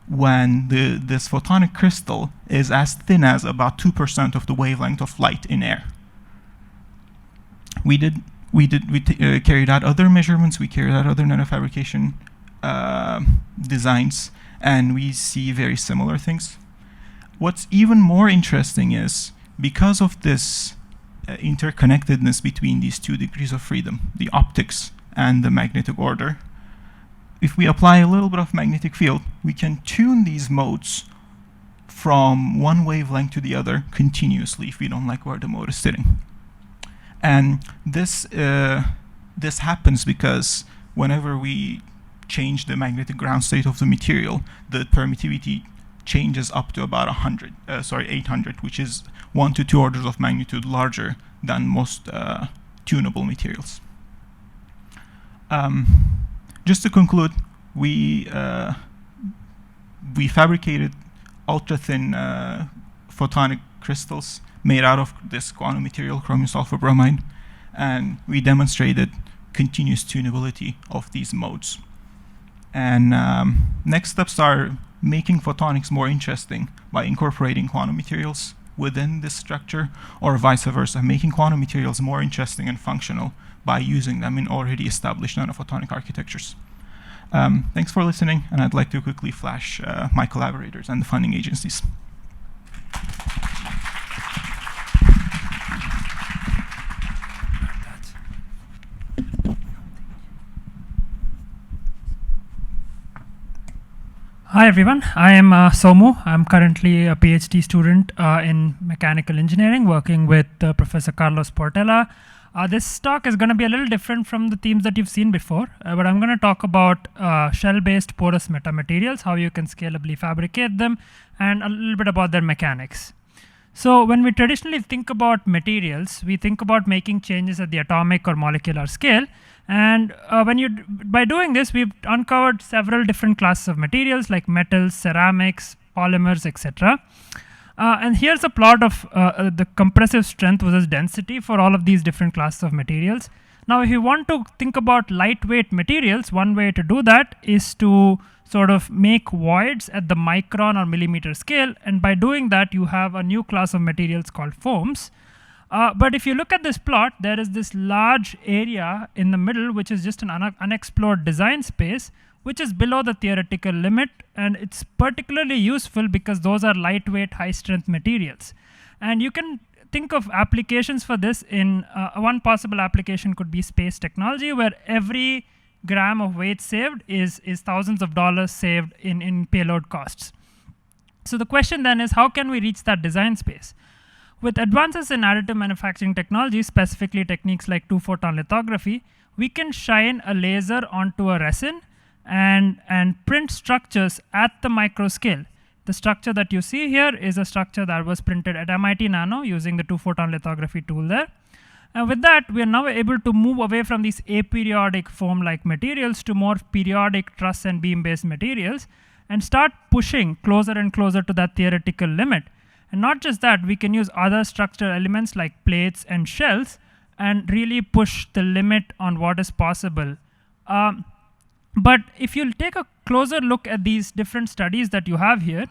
when this photonic crystal is as thin as about 2% of the wavelength of light in air. We carried out other measurements, we carried out other nanofabrication designs, and we see very similar things. What's even more interesting is, because of this interconnectedness between these two degrees of freedom, the optics and the magnetic order, if we apply a little bit of magnetic field, we can tune these modes from one wavelength to the other continuously if we don't like where the mode is sitting. And this happens because whenever we change the magnetic ground state of the material, the permittivity changes up to about 800, which is 1 to 2 orders of magnitude larger than most tunable materials. Just to conclude, we fabricated ultra-thin photonic crystals made out of this quantum material, chromium sulfur bromide, and we demonstrated continuous tunability of these modes. And next steps are making photonics more interesting by incorporating quantum materials within this structure, or vice versa, making quantum materials more interesting and functional by using them in already established nanophotonic architectures. Thanks for listening, and I'd like to quickly flash my collaborators and the funding agencies. Hi everyone, I am Somu. I'm currently a PhD student in mechanical engineering, working with Professor Carlos Portela. This talk is going to be a little different from the themes that you've seen before, but I'm going to talk about shell-based porous metamaterials, how you can scalably fabricate them, and a little bit about their mechanics. So when we traditionally think about materials, we think about making changes at the atomic or molecular scale. And by doing this, we've uncovered several different classes of materials like metals, ceramics, polymers, etc. And here's a plot of the compressive strength versus density for all of these different classes of materials. Now, if you want to think about lightweight materials, one way to do that is to sort of make voids at the micron or millimeter scale. And by doing that, you have a new class of materials called foams. But if you look at this plot, there is this large area in the middle, which is just an unexplored design space, which is below the theoretical limit. And it's particularly useful because those are lightweight, high-strength materials. And you can think of applications for this in one possible application could be space technology, where every gram of weight saved is thousands of dollars saved in payload costs. So the question then is, how can we reach that design space? With advances in additive manufacturing technology, specifically techniques like 2-photon lithography, we can shine a laser onto a resin and print structures at the micro scale. The structure that you see here is a structure that was printed at MIT.nano using the 2-photon lithography tool there. And with that, we are now able to move away from these aperiodic foam-like materials to more periodic truss and beam-based materials and start pushing closer and closer to that theoretical limit. And not just that, we can use other structural elements like plates and shells and really push the limit on what is possible. But if you take a closer look at these different studies that you have here,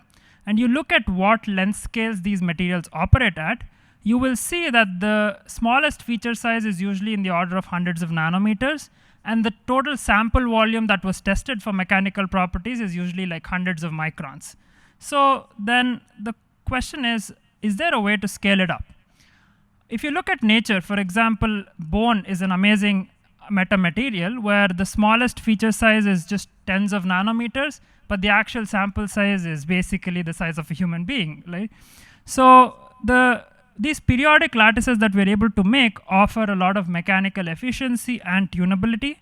and you look at what length scales these materials operate at, you will see that the smallest feature size is usually in the order of hundreds of nanometers, and the total sample volume that was tested for mechanical properties is usually like hundreds of microns. So then the question is there a way to scale it up? If you look at nature, for example, bone is an amazing metamaterial where the smallest feature size is just tens of nanometers, but the actual sample size is basically the size of a human being, right? So these periodic lattices that we're able to make offer a lot of mechanical efficiency and tunability,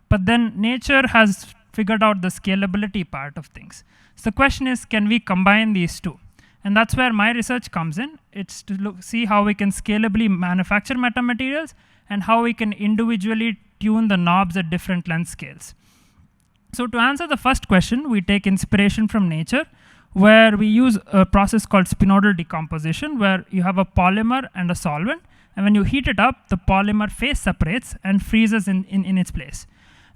but then nature has figured out the scalability part of things. So the question is, can we combine these two? And that's where my research comes in. It's to see how we can scalably manufacture metamaterials and how we can individually tune the knobs at different length scales. So to answer the first question, we take inspiration from nature, where we use a process called spinodal decomposition, where you have a polymer and a solvent. And when you heat it up, the polymer phase separates and freezes in its place.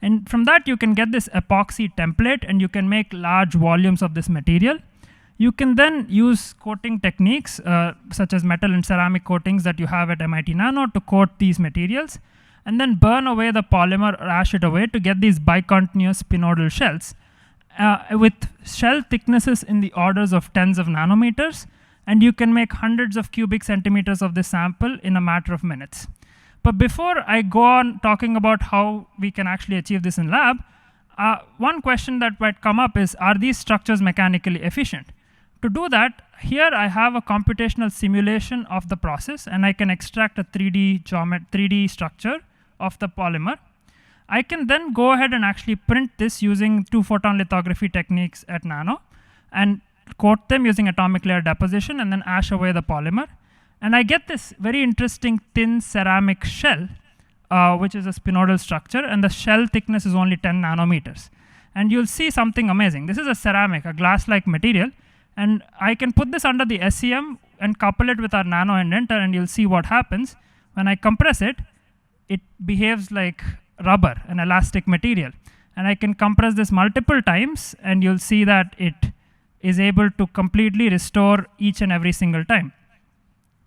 And from that, you can get this epoxy template, and you can make large volumes of this material. You can then use coating techniques, such as metal and ceramic coatings that you have at MIT.nano to coat these materials, and then burn away the polymer or ash it away to get these bicontinuous spinodal shells with shell thicknesses in the orders of tens of nanometers, and you can make hundreds of cubic centimeters of this sample in a matter of minutes. But before I go on talking about how we can actually achieve this in lab, one question that might come up is, are these structures mechanically efficient? To do that, here I have a computational simulation of the process, and I can extract a 3D structure of the polymer. I can then go ahead and actually print this using 2-photon lithography techniques at Nano, and coat them using atomic layer deposition, and then ash away the polymer. And I get this very interesting thin ceramic shell, which is a spinodal structure, and the shell thickness is only 10 nanometers. And you'll see something amazing. This is a ceramic, a glass-like material, and I can put this under the SEM and couple it with our nano indenter, and you'll see what happens. When I compress it, it behaves like rubber, an elastic material. And I can compress this multiple times, and you'll see that it is able to completely restore each and every single time.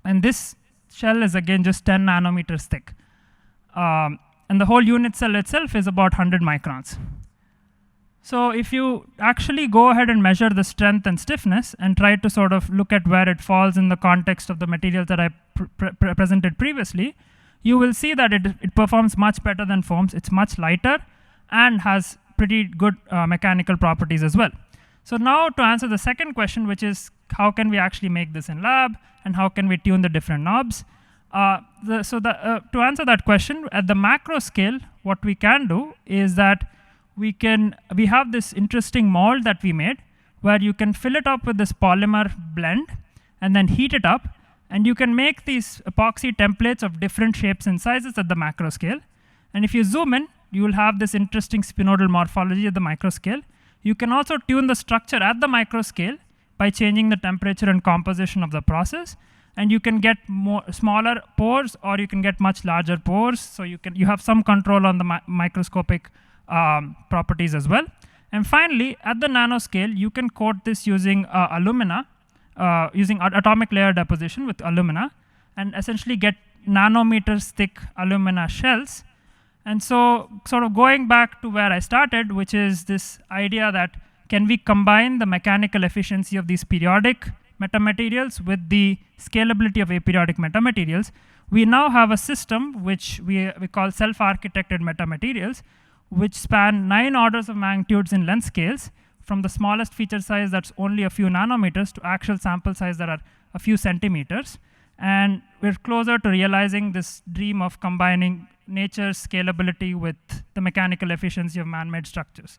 And this shell is, again, just 10 nanometers thick. And the whole unit cell itself is about 100 microns. So if you actually go ahead and measure the strength and stiffness and try to sort of look at where it falls in the context of the materials that I presented previously, you will see that it performs much better than foams. It's much lighter and has pretty good mechanical properties as well. So now to answer the second question, which is how can we actually make this in lab, and how can we tune the different knobs? To answer that question, at the macro scale, what we can do is that we have this interesting mold that we made, where you can fill it up with this polymer blend and then heat it up, and you can make these epoxy templates of different shapes and sizes at the macro scale. And if you zoom in, you will have this interesting spinodal morphology at the micro scale. You can also tune the structure at the micro scale by changing the temperature and composition of the process, and you can get smaller pores, or you can get much larger pores. So you have some control on the microscopic properties as well. And finally, at the nanoscale, you can coat this using alumina, using atomic layer deposition with alumina, and essentially get nanometers thick alumina shells. And so sort of going back to where I started, which is this idea that can we combine the mechanical efficiency of these periodic metamaterials with the scalability of aperiodic metamaterials, we now have a system which we call self-architected metamaterials, which span 9 orders of magnitudes in length scales, from the smallest feature size that's only a few nanometers to actual sample size that are a few centimeters. And we're closer to realizing this dream of combining nature's scalability with the mechanical efficiency of man-made structures.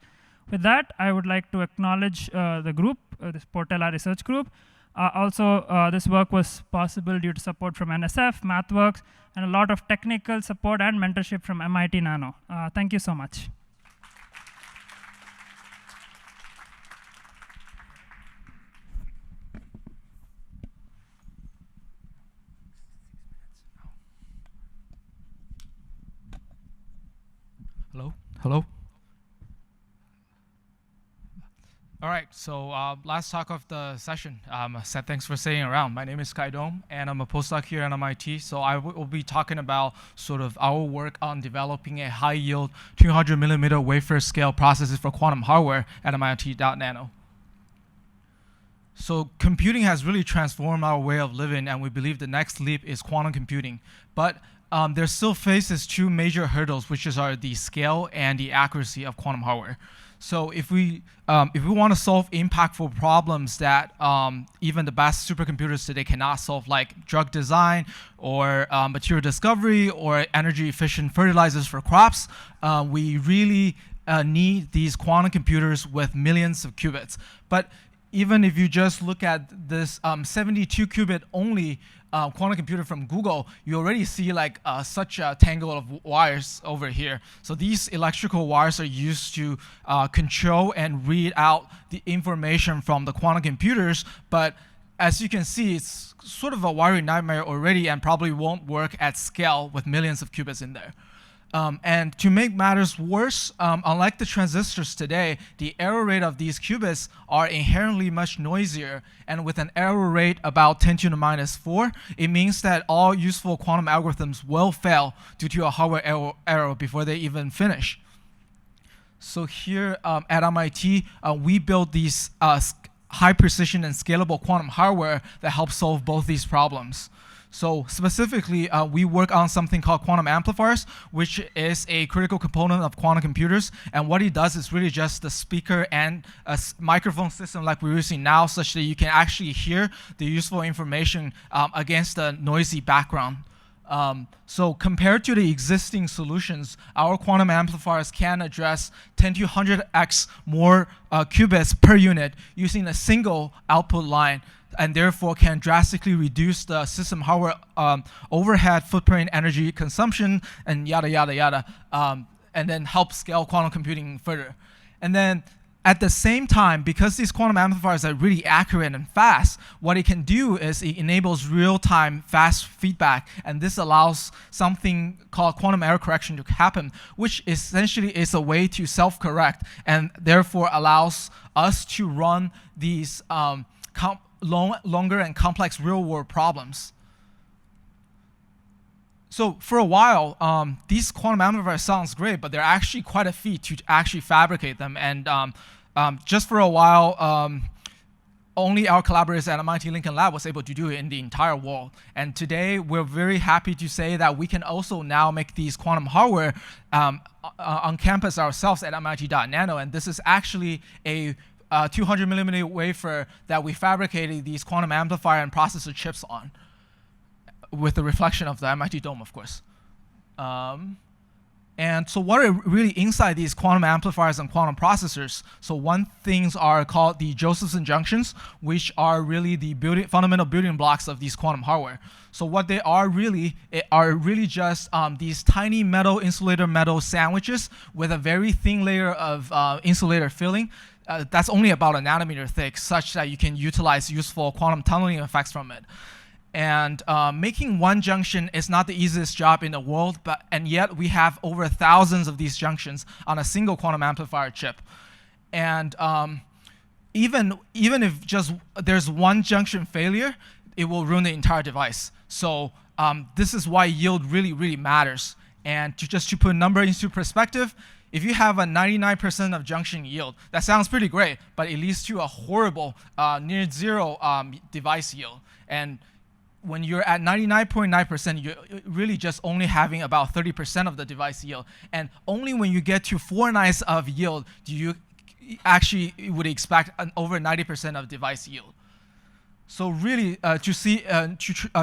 With that, I would like to acknowledge the group, this Portela research group. This work was possible due to support from NSF, MathWorks, and a lot of technical support and mentorship from MIT.nano. Thank you so much. Hello? All right, so last talk of the session. Said thanks for staying around. My name is Kai Dong, and I'm a postdoc here at MIT. So I will be talking about sort of our work on developing a high-yield 200 millimeter wafer scale processes for quantum hardware at MIT.nano. So computing has really transformed our way of living, and we believe the next leap is quantum computing. But there still faces 2 major hurdles, which are the scale and the accuracy of quantum hardware. So if we want to solve impactful problems that even the best supercomputers today cannot solve, like drug design or material discovery or energy efficient fertilizers for crops, we really need these quantum computers with millions of qubits. But even if you just look at this 72 qubit only quantum computer from Google, you already see like such a tangle of wires over here. So these electrical wires are used to control and read out the information from the quantum computers. But as you can see, it's sort of a wiring nightmare already, and probably won't work at scale with millions of qubits in there. And to make matters worse, unlike the transistors today, the error rate of these qubits are inherently much noisier. And with an error rate about 10 to the minus 4, it means that all useful quantum algorithms will fail due to a hardware error before they even finish. So here at MIT, we built these high precision and scalable quantum hardware that helps solve both these problems. So specifically, we work on something called quantum amplifiers, which is a critical component of quantum computers. And what it does is really just the speaker and a microphone system like we're using now, such that you can actually hear the useful information against a noisy background. So compared to the existing solutions, our quantum amplifiers can address 10 to 100x more qubits per unit using a single output line, and therefore can drastically reduce the system hardware overhead, footprint, energy consumption, and yada, yada, yada, and then help scale quantum computing further. And then at the same time, because these quantum amplifiers are really accurate and fast, what it can do is it enables real-time fast feedback, and this allows something called quantum error correction to happen, which essentially is a way to self-correct, and therefore allows us to run these longer and complex real-world problems. So for a while, these quantum amplifiers sounds great, but they're actually quite a feat to actually fabricate them. And just for a while, only our collaborators at MIT Lincoln Lab was able to do it in the entire world. And today, we're very happy to say that we can also now make these quantum hardware on campus ourselves at MIT.nano. And this is actually a 200 millimeter wafer that we fabricated these quantum amplifier and processor chips on, with the reflection of the MIT dome, of course. And so what are really inside these quantum amplifiers and quantum processors? So one things are called the Josephson junctions, which are really the fundamental building blocks of these quantum hardware. So what they are really just these tiny insulator metal sandwiches with a very thin layer of insulator filling. That's only about a nanometer thick, such that you can utilize useful quantum tunneling effects from it. And making one junction is not the easiest job in the world, and yet we have over thousands of these junctions on a single quantum amplifier chip. And even if just there's one junction failure, it will ruin the entire device. So this is why yield really, really matters. And to put a number into perspective, if you have a 99% of junction yield, that sounds pretty great, but it leads to a horrible near zero device yield. And when you're at 99.9%, you're really just only having about 30% of the device yield. And only when you get to 4 nines of yield do you actually would expect an over 90% of device yield. So really, to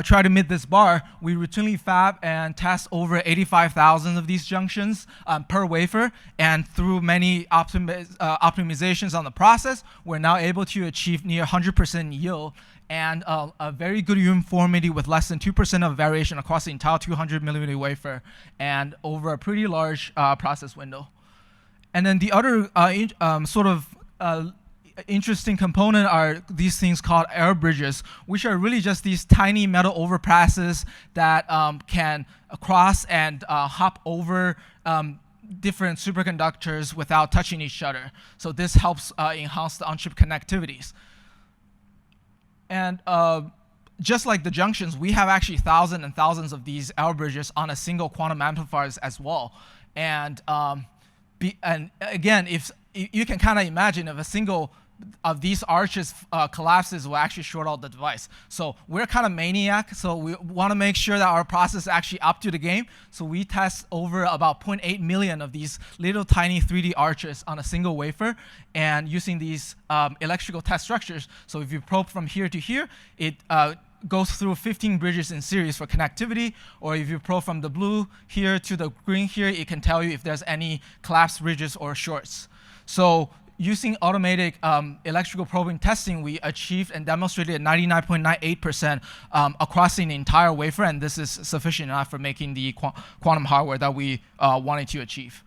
try to meet this bar, we routinely fab and test over 85,000 of these junctions per wafer. And through many optimizations on the process, we're now able to achieve near 100% yield and a very good uniformity with less than 2% of variation across the entire 200 millimeter wafer and over a pretty large process window. And then the other interesting component are these things called error bridges, which are really just these tiny metal overpasses that can cross and hop over different superconductors without touching each other. So this helps enhance the on-chip connectivities. And just like the junctions, we have actually thousands and thousands of these error bridges on a single quantum amplifiers as well. And again, if you can kind of imagine if a single of these arches collapses, will actually short out the device. So we're kind of maniac, so we want to make sure that our process is actually up to the game. So we test over about 0.8 million of these little tiny 3D arches on a single wafer, and using these electrical test structures. So if you probe from here to here, it goes through 15 bridges in series for connectivity, or if you probe from the blue here to the green here, it can tell you if there's any collapsed bridges or shorts. So using automated electrical probing testing, we achieved and demonstrated 99.98% across the entire wafer, and this is sufficient enough for making the quantum hardware that we wanted to achieve.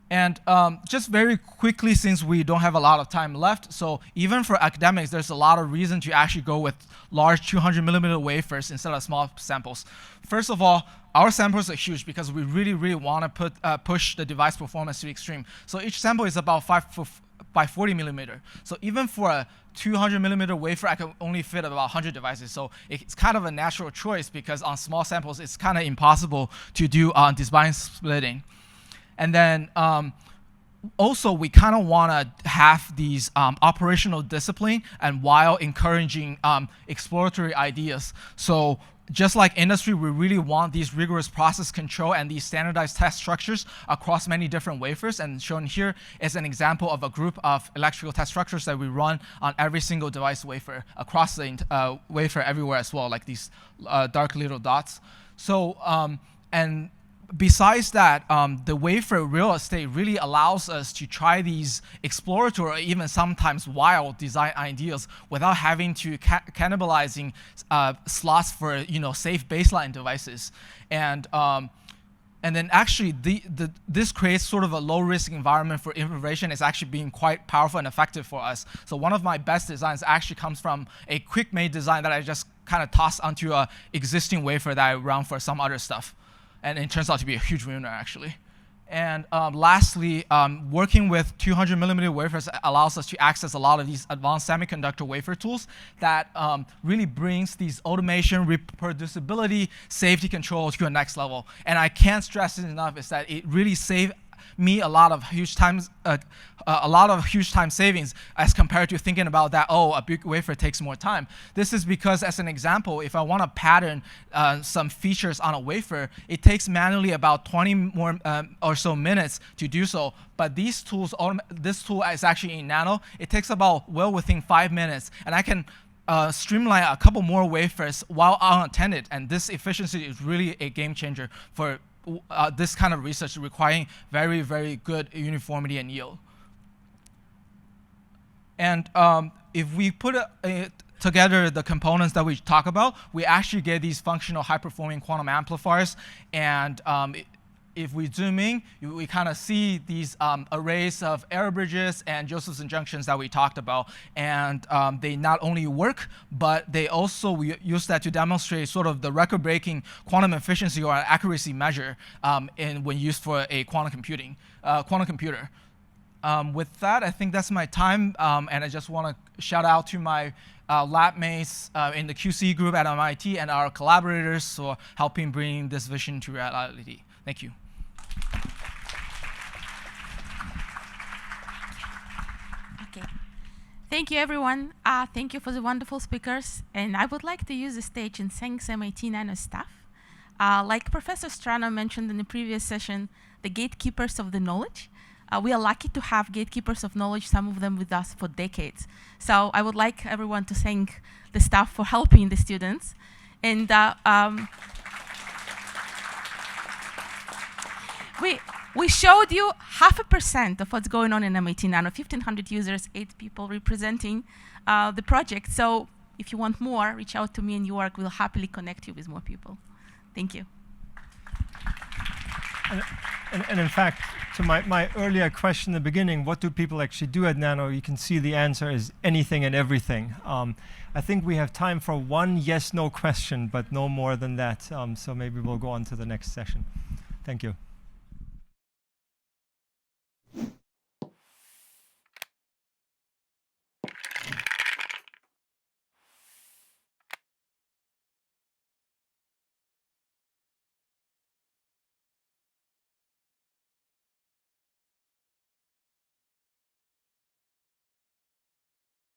And just very quickly, since we don't have a lot of time left, so even for academics, there's a lot of reason to actually go with large 200 millimeter wafers instead of small samples. First of all, our samples are huge because we really, really want to push the device performance to the extreme. So each sample is about 5 by 40 millimeter. So even for a 200 millimeter wafer, I can only fit about 100 devices. So it's kind of a natural choice because on small samples, it's kind of impossible to do design splitting. And then also, we kind of want to have these operational discipline and while encouraging exploratory ideas. So just like industry, we really want these rigorous process control and these standardized test structures across many different wafers. And shown here is an example of a group of electrical test structures that we run on every single device wafer across the wafer everywhere as well, like these dark little dots. So, and besides that, the wafer real estate really allows us to try these exploratory or even sometimes wild design ideas without having to cannibalizing slots for safe baseline devices. And then actually this creates sort of a low risk environment for innovation. It's actually being quite powerful and effective for us. So one of my best designs actually comes from a quick made design that I just kind of tossed onto an existing wafer that I run for some other stuff. And it turns out to be a huge winner, actually. And lastly, working with 200 millimeter wafers allows us to access a lot of these advanced semiconductor wafer tools that really brings these automation, reproducibility, safety control to a next level. And I can't stress it enough is that it really saves me a lot of huge time savings as compared to thinking about that, oh, a big wafer takes more time. This is because, as an example, if I want to pattern some features on a wafer, it takes manually about 20 more or so minutes to do so. But these tools, this tool is actually in Nano. It takes about well within 5 minutes, and I can streamline a couple more wafers while unattended. And this efficiency is really a game changer for this kind of research requiring very, very good uniformity and yield. And if we put together the components that we talk about, we actually get these functional high-performing quantum amplifiers. And if we zoom in, we kind of see these arrays of error bridges and Josephson junctions that we talked about. And they not only work, but they also, we use that to demonstrate sort of the record-breaking quantum efficiency or accuracy measure when used for a quantum computer. With that, I think that's my time. And I just want to shout out to my lab mates in the QC group at MIT and our collaborators for helping bring this vision to reality. Thank you. Okay. Thank you, everyone. Thank you for the wonderful speakers. And I would like to use the stage and thank MIT.nano staff. Like Professor Strano mentioned in the previous session, the gatekeepers of the knowledge. We are lucky to have gatekeepers of knowledge, some of them with us for decades. So I would like everyone to thank the staff for helping the students. And we showed you 0.5% of what's going on in MIT.nano, 1,500 users, 8 people representing the project. So if you want more, reach out to me and Jorg will happily connect you with more people. Thank you. And in fact, to my earlier question in the beginning, what do people actually do at Nano? You can see the answer is anything and everything. I think we have time for one yes/no question, but no more than that. So maybe we'll go on to the next session. Thank you.